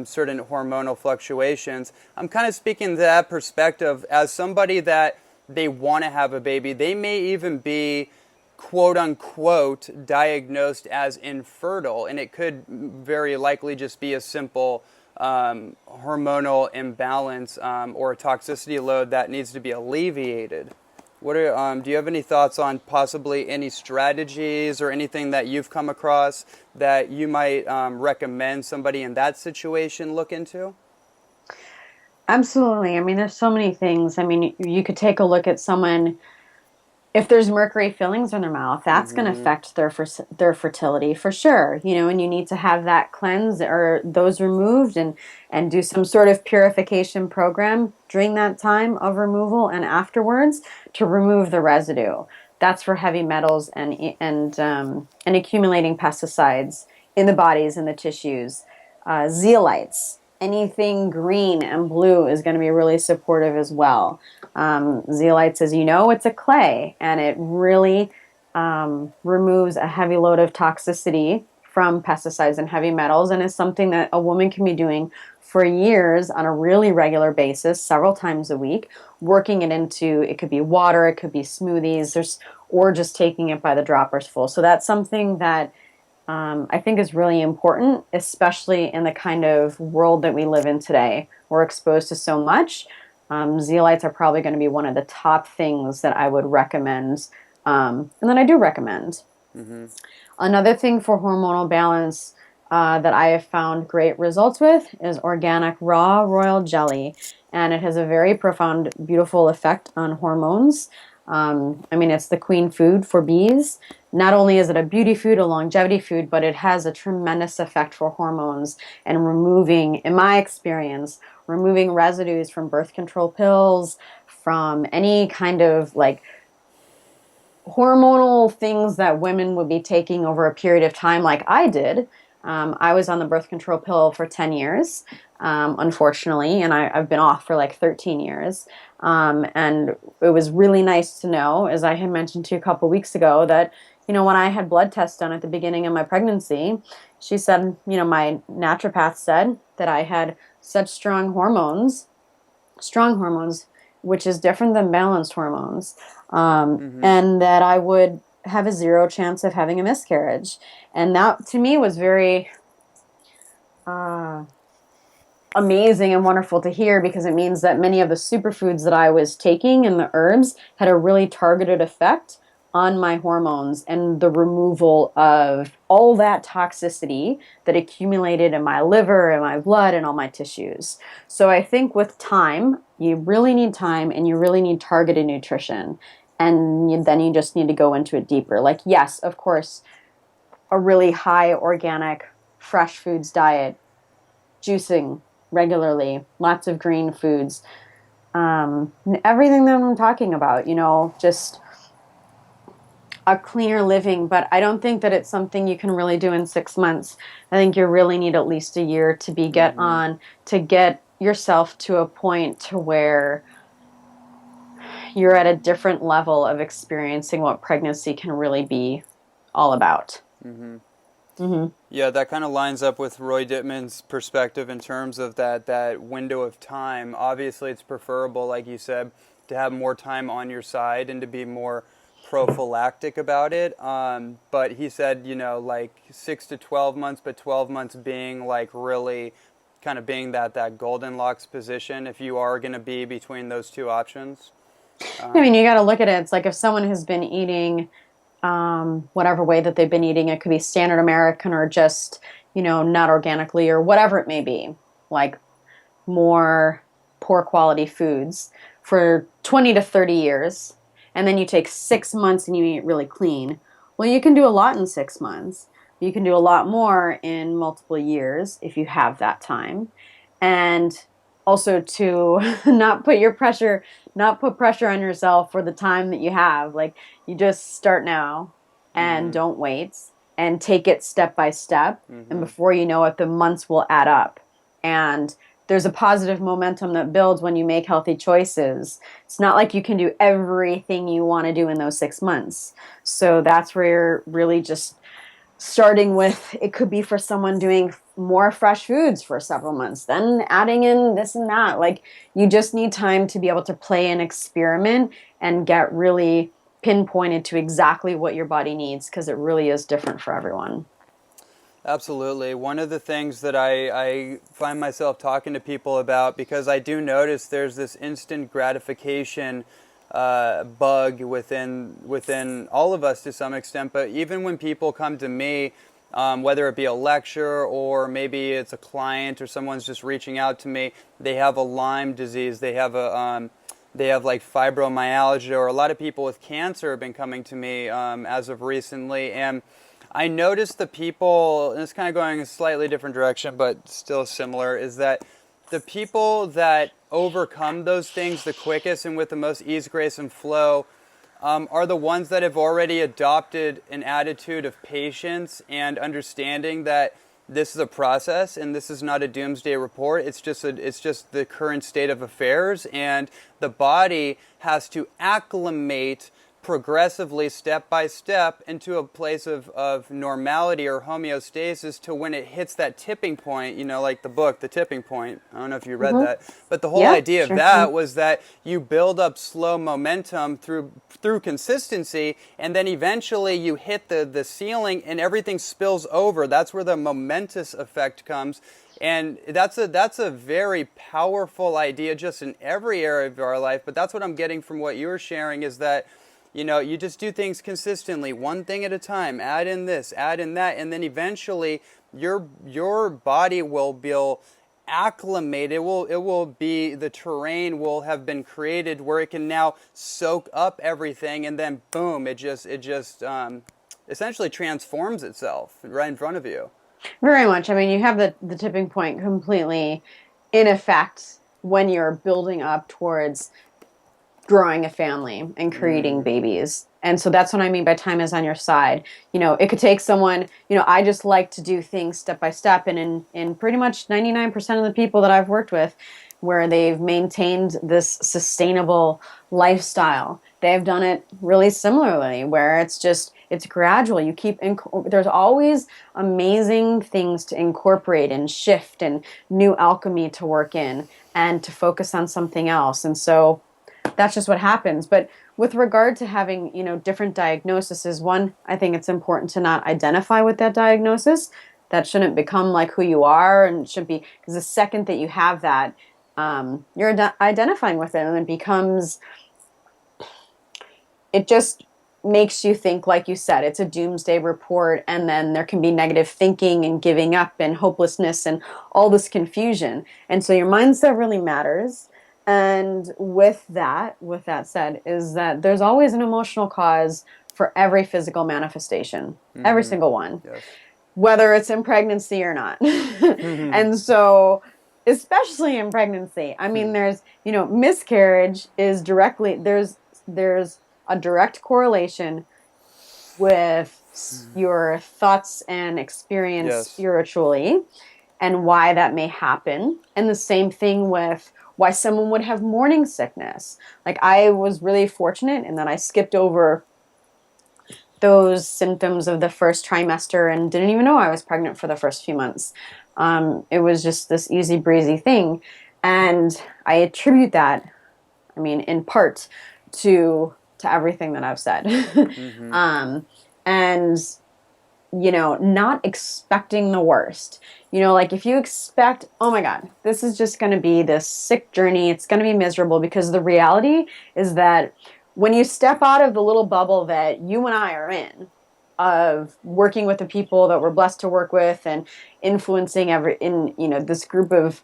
certain hormonal fluctuations. I'm kind of speaking to that perspective as somebody that they want to have a baby. They may even be quote unquote diagnosed as infertile, and it could very likely just be a simple hormonal imbalance or a toxicity load that needs to be alleviated. What are, do you have any thoughts on possibly any strategies or anything that you've come across that you might recommend somebody in that situation look into? Absolutely. I mean, there's so many things. I mean, you could take a look at someone. If there's mercury fillings in their mouth, that's going to affect their fertility for sure. You know, and you need to have that cleansed or those removed, and do some sort of purification program during that time of removal and afterwards to remove the residue. That's for heavy metals and accumulating pesticides in the bodies and the tissues. Zeolites. Anything green and blue is going to be really supportive as well. Zeolites, as you know, it's a clay, and it really removes a heavy load of toxicity from pesticides and heavy metals, and is something that a woman can be doing for years on a really regular basis, several times a week, working it into, it could be water, it could be smoothies, or just taking it by the droppers full. So that's something that I think is really important, especially in the kind of world that we live in today. We're exposed to so much. Zeolites are probably going to be one of the top things that I would recommend And then I do recommend. Mm-hmm. Another thing for hormonal balance that I have found great results with is organic raw royal jelly. And it has a very profound, beautiful effect on hormones. I mean, it's the queen food for bees. Not only is it a beauty food, a longevity food, but it has a tremendous effect for hormones and removing, in my experience, removing residues from birth control pills, from any kind of like hormonal things that women would be taking over a period of time, like I did. I was on the birth control pill for 10 years, unfortunately, and I've been off for like 13 years. And it was really nice to know, as I had mentioned to you a couple weeks ago, that, you know, when I had blood tests done at the beginning of my pregnancy, she said, you know, my naturopath said that I had such strong hormones, which is different than balanced hormones, Mm-hmm. and that I would have a 0 chance of having a miscarriage. And that to me was very uh, amazing and wonderful to hear, because it means that many of the superfoods that I was taking and the herbs had a really targeted effect on my hormones and the removal of all that toxicity that accumulated in my liver and my blood and all my tissues. So I think with time, you really need time and you really need targeted nutrition. And then you just need to go into it deeper. Like, yes, of course, a really high organic, fresh foods diet, juicing regularly, lots of green foods, everything that I'm talking about, you know, just a cleaner living. But I don't think that it's something you can really do in 6 months. I think you really need at least a year to Mm-hmm. to get yourself to a point to where you're at a different level of experiencing what pregnancy can really be all about. Mm-hmm. Mm-hmm. Yeah, that kind of lines up with Roy Dittman's perspective in terms of that window of time. Obviously, it's preferable, like you said, to have more time on your side and to be more prophylactic about it. But he said, you know, like 6 to 12 months, but 12 months being like really kind of being that Goldilocks position if you are going to be between those two options. I mean, you got to look at it. It's like if someone has been eating whatever way that they've been eating, it could be standard American or just, you know, not organically or whatever it may be, like more poor quality foods for 20 to 30 years. And then you take 6 months and you eat really clean. Well, you can do a lot in 6 months. You can do a lot more in multiple years if you have that time. And also to not put pressure on yourself for the time that you have. Like, you just start now and Mm-hmm. don't wait and take it step by step. And Mm-hmm. before you know it, the months will add up. And there's a positive momentum that builds when you make healthy choices. It's not like you can do everything you want to do in those 6 months. So that's where you're really just starting with, it could be for someone doing more fresh foods for several months, then adding in this and that. Like, you just need time to be able to play and experiment and get really pinpointed to exactly what your body needs, because it really is different for everyone. Absolutely. One of the things that I find myself talking to people about, because I do notice there's this instant gratification bug within all of us to some extent, but even when people come to me, whether it be a lecture or maybe it's a client or someone's just reaching out to me, they have a Lyme disease, they have like fibromyalgia, or a lot of people with cancer have been coming to me as of recently, and I noticed the people, and it's kind of going a slightly different direction, but still similar, is that the people that overcome those things the quickest and with the most ease, grace, and flow are the ones that have already adopted an attitude of patience and understanding that this is a process and this is not a doomsday report. It's just the current state of affairs, and the body has to acclimate progressively, step by step, into a place of normality or homeostasis to when it hits that tipping point, you know, like the book, The Tipping Point. I don't know if you read Mm-hmm. that. But the whole Yeah, idea of sure. that was that you build up slow momentum through consistency, and then eventually you hit the ceiling and everything spills over. That's where the momentous effect comes. And that's a very powerful idea just in every area of our life. But that's what I'm getting from what you were sharing, is that You know, you just do things consistently, one thing at a time, add in this, add in that, and then eventually your body will be acclimated. It will be, the terrain will have been created where it can now soak up everything, and then boom, it just essentially transforms itself right in front of you. Very much. I mean, you have the tipping point completely in effect when you're building up towards growing a family and creating babies. And so that's what I mean by time is on your side. You know, it could take someone, you know, I just like to do things step by step. And in pretty much 99% of the people that I've worked with, where they've maintained this sustainable lifestyle, they've done it really similarly, where it's gradual. You keep, there's always amazing things to incorporate and shift and new alchemy to work in and to focus on something else. And so that's just what happens. But with regard to having, you know, different diagnoses, one, I think it's important to not identify with that diagnosis. That shouldn't become like who you are, and shouldn't be, because the second that you have that, you're identifying with it, and it becomes, it just makes you think, like you said, it's a doomsday report, and then there can be negative thinking and giving up and hopelessness and all this confusion. And so your mindset really matters. And with that said, is that there's always an emotional cause for every physical manifestation, every single one, Yes. whether it's in pregnancy or not. And so, especially in pregnancy, I mean, there's, you know, miscarriage is directly, there's a direct correlation with your thoughts and experience spiritually and why that may happen. And the same thing with why someone would have morning sickness. Like, I was really fortunate in that I skipped over those symptoms of the first trimester and didn't even know I was pregnant for the first few months. It was just this easy breezy thing. And I attribute that, I mean, in part to everything that I've said. And, you know, not expecting the worst. You know, like if you expect, oh my God, this is just going to be this sick journey, it's going to be miserable, because the reality is that when you step out of the little bubble that you and I are in, of working with the people that we're blessed to work with and influencing you know, this group of,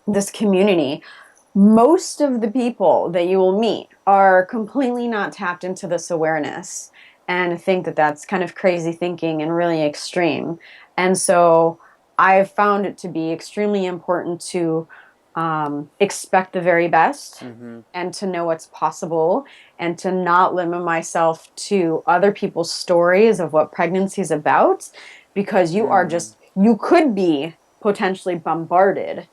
this community, most of the people that you will meet are completely not tapped into this awareness and think that that's kind of crazy thinking and really extreme. And so I've found it to be extremely important to expect the very best and to know what's possible and to not limit myself to other people's stories of what pregnancy is about, because you are just, you could be potentially bombarded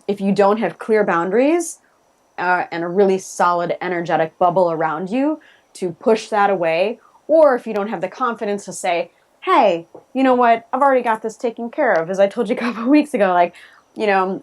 if you don't have clear boundaries and a really solid energetic bubble around you to push that away, or if you don't have the confidence to say, hey, you know what, I've already got this taken care of. As I told you a couple of weeks ago, like, you know,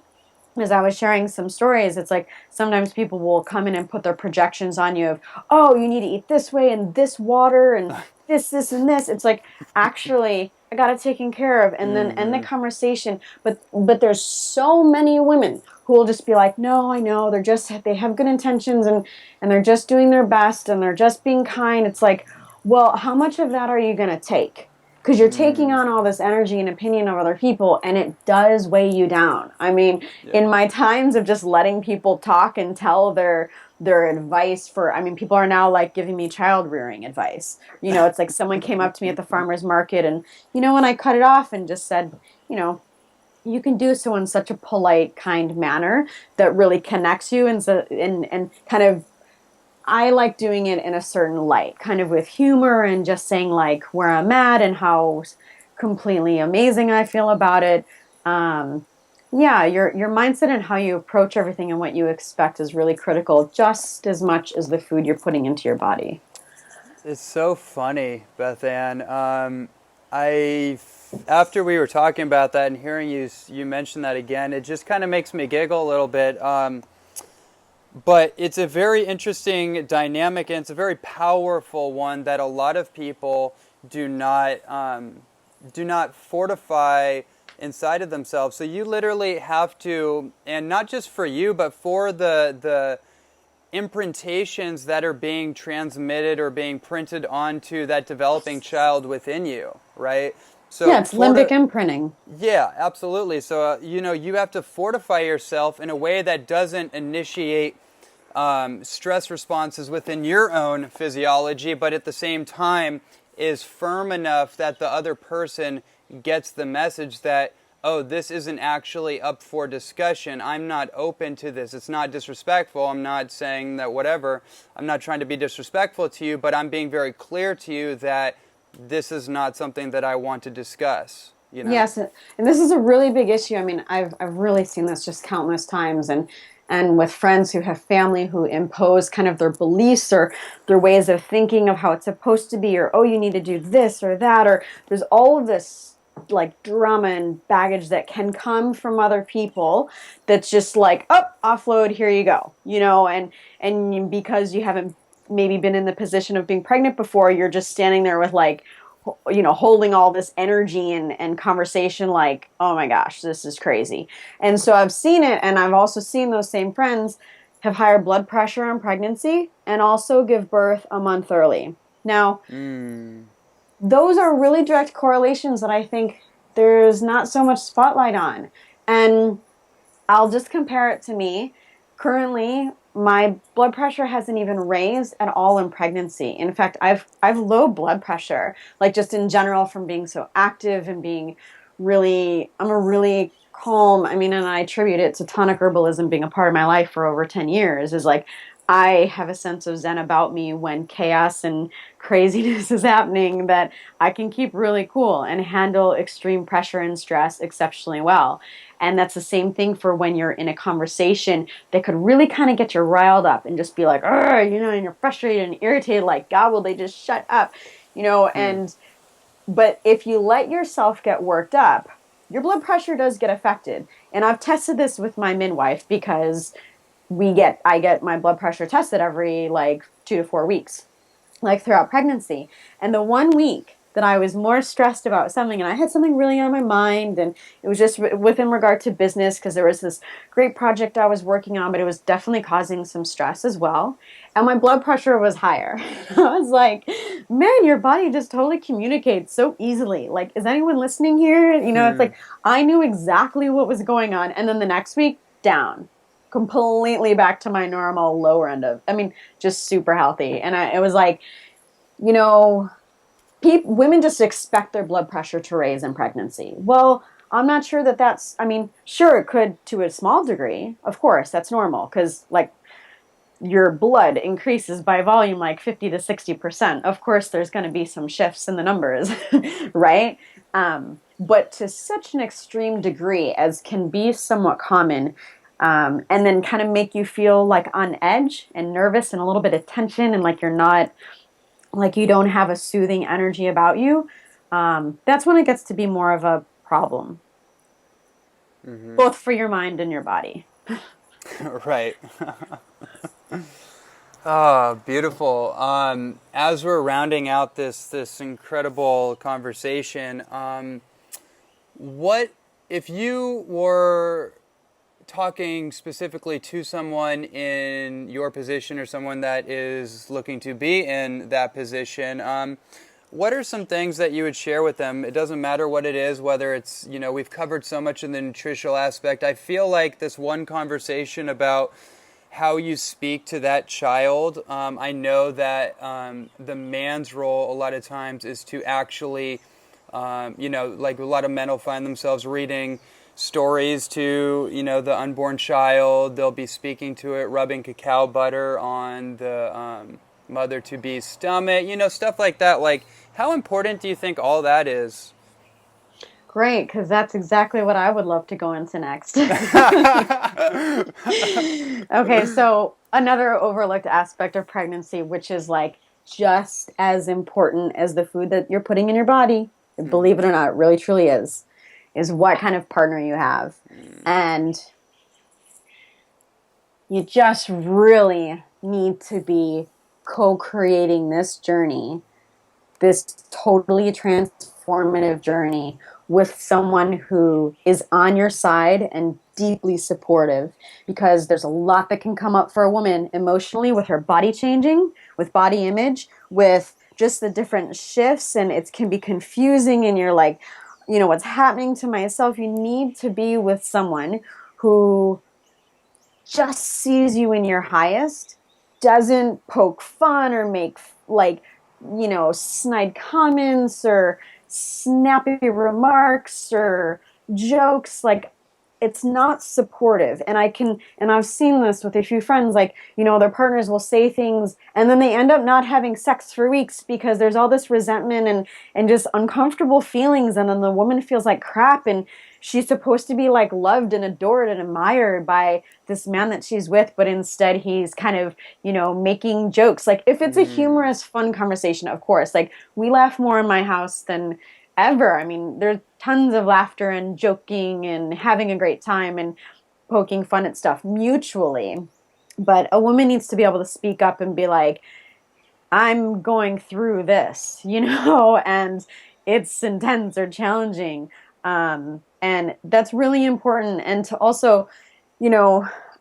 as I was sharing some stories, it's like sometimes people will come in and put their projections on you of, oh, you need to eat this way and this water and this, and this. It's like, actually, I got it taken care of, and then end the conversation. But there's so many women who will just be like, no, I know, they have good intentions and they're just doing their best and they're just being kind. It's like, well, how much of that are you going to take? Because you're taking on all this energy and opinion of other people, and it does weigh you down. I mean, in my times of just letting people talk and tell their advice for, I mean, people are now like giving me child rearing advice. You know, it's like someone came up to me at the farmer's market and, you know, when I cut it off and just said, you know, you can do so in such a polite, kind manner that really connects you, and so, and kind of, I like doing it in a certain light, kind of with humor and just saying like where I'm at and how completely amazing I feel about it. Yeah, your mindset and how you approach everything and what you expect is really critical, just as much as the food you're putting into your body. It's so funny, Bethanne. After we were talking about that and hearing you mention that again, it just kind of makes me giggle a little bit. But it's a very interesting dynamic, and it's a very powerful one that a lot of people do not fortify inside of themselves. So you literally have to, and not just for you, but for the imprintations that are being transmitted or being printed onto that developing child within you, right? So Yeah, it's limbic imprinting. yeah, absolutely. So, you have to fortify yourself in a way that doesn't initiate stress responses within your own physiology, but at the same time is firm enough that the other person gets the message that, oh, this isn't actually up for discussion. I'm not open to this. It's not disrespectful. I'm not saying that whatever. I'm not trying to be disrespectful to you, but I'm being very clear to you that this is not something that I want to discuss. Yes, and this is a really big issue. I mean, I've really seen this just countless times, and with friends who have family who impose kind of their beliefs or their ways of thinking of how it's supposed to be, or oh, you need to do this or that, or there's all of this like drama and baggage that can come from other people that's just like, oh, offload, here you go, because you haven't maybe been in the position of being pregnant before, you're just standing there with like, holding all this energy and conversation like, oh my gosh, this is crazy. And so I've seen it, and I've also seen those same friends have higher blood pressure on pregnancy and also give birth a month early. Now, those are really direct correlations that I think there's not so much spotlight on. And I'll just compare it to me. Currently, my blood pressure hasn't even raised at all in pregnancy. In fact, I've low blood pressure, like just in general from being so active and being I'm a really calm, and I attribute it to tonic herbalism being a part of my life for over 10 years, is like I have a sense of zen about me when chaos and craziness is happening, that I can keep really cool and handle extreme pressure and stress exceptionally well. And that's the same thing for when you're in a conversation that could really kind of get you riled up and just be like, and you're frustrated and irritated, like, God, will they just shut up? But if you let yourself get worked up, your blood pressure does get affected. And I've tested this with my midwife because I get my blood pressure tested every like 2 to 4 weeks, like throughout pregnancy. And the 1 week that I was more stressed about something, and I had something really on my mind, and it was just within regard to business, because there was this great project I was working on, but it was definitely causing some stress as well. And my blood pressure was higher. I was like, man, your body just totally communicates so easily. Like, is anyone listening here? It's like, I knew exactly what was going on. And then the next week, down. Completely back to my normal lower end of, just super healthy. And it was like, women just expect their blood pressure to raise in pregnancy. Well, I'm not sure that's, sure, it could to a small degree. Of course, that's normal, because like your blood increases by volume like 50 to 60%. Of course, there's going to be some shifts in the numbers, right? But to such an extreme degree as can be somewhat common, and then kind of make you feel like on edge and nervous and a little bit of tension, and like you're not, like you don't have a soothing energy about you, that's when it gets to be more of a problem, both for your mind and your body. Right. Oh, beautiful. As we're rounding out this incredible conversation, what if you were talking specifically to someone in your position or someone that is looking to be in that position, what are some things that you would share with them? It doesn't matter what it is, whether it's, we've covered so much in the nutritional aspect. I feel like this one conversation about how you speak to that child, I know that the man's role a lot of times is to actually, like a lot of men will find themselves reading stories to, the unborn child. They'll be speaking to it, rubbing cacao butter on the mother-to-be's stomach, stuff like that. Like, how important do you think all that is? Great, because that's exactly what I would love to go into next. Okay, so another overlooked aspect of pregnancy, which is like just as important as the food that you're putting in your body, believe it or not, it really truly is what kind of partner you have. And you just really need to be co-creating this journey, this totally transformative journey, with someone who is on your side and deeply supportive, because there's a lot that can come up for a woman emotionally with her body changing, with body image, with just the different shifts, and it can be confusing, and you're like, what's happening to myself? You need to be with someone who just sees you in your highest, doesn't poke fun or make like, snide comments or snappy remarks or jokes. Like, it's not supportive. And I've seen this with a few friends, like, their partners will say things and then they end up not having sex for weeks because there's all this resentment and just uncomfortable feelings. And then the woman feels like crap, and she's supposed to be like loved and adored and admired by this man that she's with, but instead he's kind of, making jokes. Like, if it's a humorous, fun conversation, of course, like, we laugh more in my house than ever. I mean, there's tons of laughter and joking and having a great time and poking fun at stuff mutually. But a woman needs to be able to speak up and be like, I'm going through this, and it's intense or challenging. And that's really important. And to also,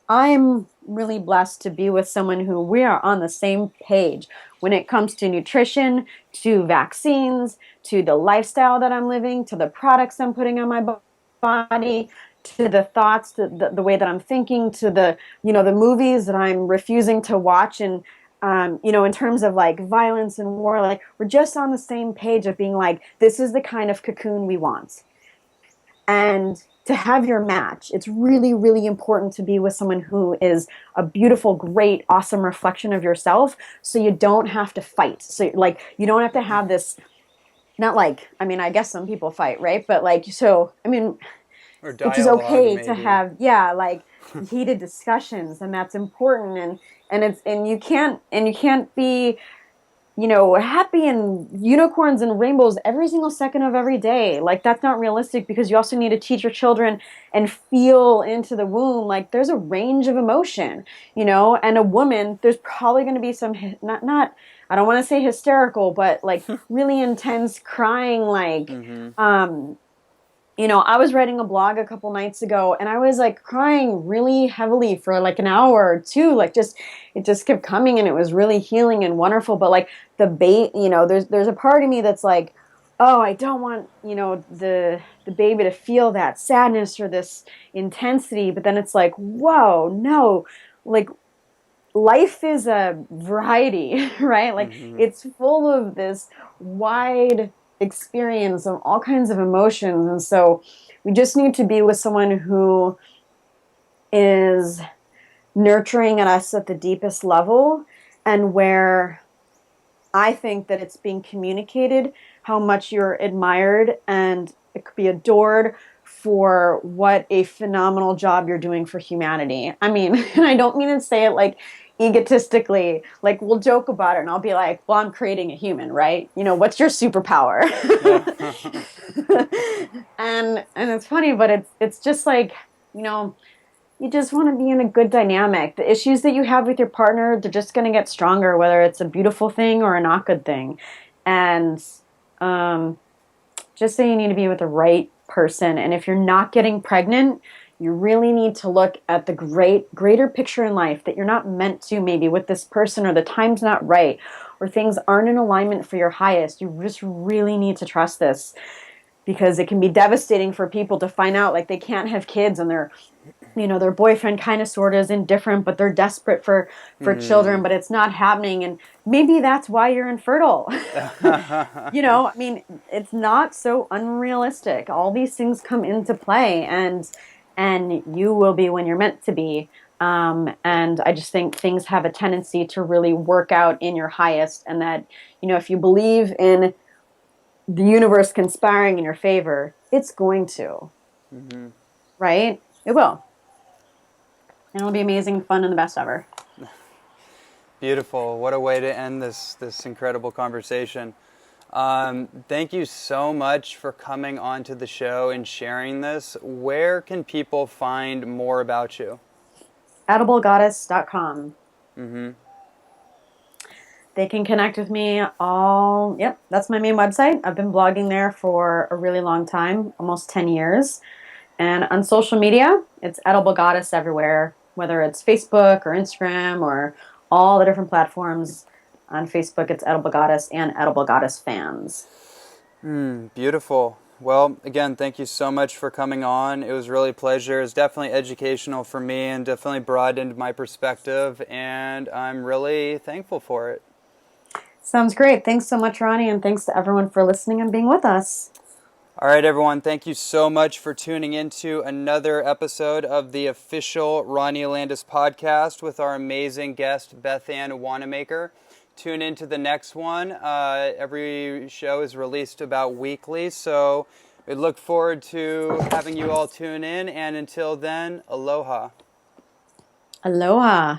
I'm really blessed to be with someone who we are on the same page when it comes to nutrition, to vaccines, to the lifestyle that I'm living, to the products I'm putting on my body, to the thoughts, to the way that I'm thinking, to the, the movies that I'm refusing to watch. And, in terms of like violence and war, like, we're just on the same page of being like, this is the kind of cocoon we want. And to have your match, it's really, really important to be with someone who is a beautiful, great, awesome reflection of yourself, so you don't have to fight. So, like, you don't have to have this, not like, I mean, I guess some people fight, right? But like, so, I mean, Or which is dialogue, okay maybe. to have, yeah, like heated discussions, and that's important. And you can't be, happy and unicorns and rainbows every single second of every day. Like, that's not realistic, because you also need to teach your children and feel into the womb. Like, there's a range of emotion, and a woman, there's probably going to be some, not, I don't want to say hysterical, but like really intense crying, like, I was writing a blog a couple nights ago, and I was like crying really heavily for like an hour or two. Like, it just kept coming, and it was really healing and wonderful. But like there's a part of me that's like, oh, I don't want, the baby to feel that sadness or this intensity. But then it's like, whoa, no, like, life is a variety, right? Like, it's full of this wide experience of all kinds of emotions. And so we just need to be with someone who is nurturing at us at the deepest level, and where I think that it's being communicated how much you're admired and it could be adored for what a phenomenal job you're doing for humanity. I mean, and I don't mean to say it like egotistically, like, we'll joke about it and I'll be like, well, I'm creating a human, right? What's your superpower? and it's funny, but it's just like, you just want to be in a good dynamic. The issues that you have with your partner, they're just going to get stronger, whether it's a beautiful thing or a not good thing. And just say you need to be with the right person. And if you're not getting pregnant, you really need to look at the greater picture in life, that you're not meant to, maybe with this person, or the time's not right, or things aren't in alignment for your highest. You just really need to trust this, because it can be devastating for people to find out like they can't have kids, and their boyfriend kind of sort of is indifferent, but they're desperate for children, but it's not happening. And maybe that's why you're infertile. I mean, it's not so unrealistic. All these things come into play, and you will be when you're meant to be. And I just think things have a tendency to really work out in your highest, and that, if you believe in the universe conspiring in your favor, it's going to, right? It will. And it'll be amazing, fun, and the best ever. Beautiful. What a way to end this incredible conversation. Thank you so much for coming onto the show and sharing this. Where can people find more about you? EdibleGoddess.com. They can connect with me that's my main website. I've been blogging there for a really long time, almost 10 years. And on social media, it's Edible Goddess everywhere, whether it's Facebook or Instagram or all the different platforms. On Facebook, it's Edible Goddess and Edible Goddess Fans. Beautiful. Well, again, thank you so much for coming on. It was really a pleasure. It was definitely educational for me and definitely broadened my perspective, and I'm really thankful for it. Sounds great. Thanks so much, Ronnie, and thanks to everyone for listening and being with us. All right, everyone, thank you so much for tuning into another episode of the official Ronnie Landis podcast with our amazing guest, Bethanne Wanamaker. Tune into the next one. Every show is released about weekly, so we look forward to having you all tune in. And until then, aloha. Aloha.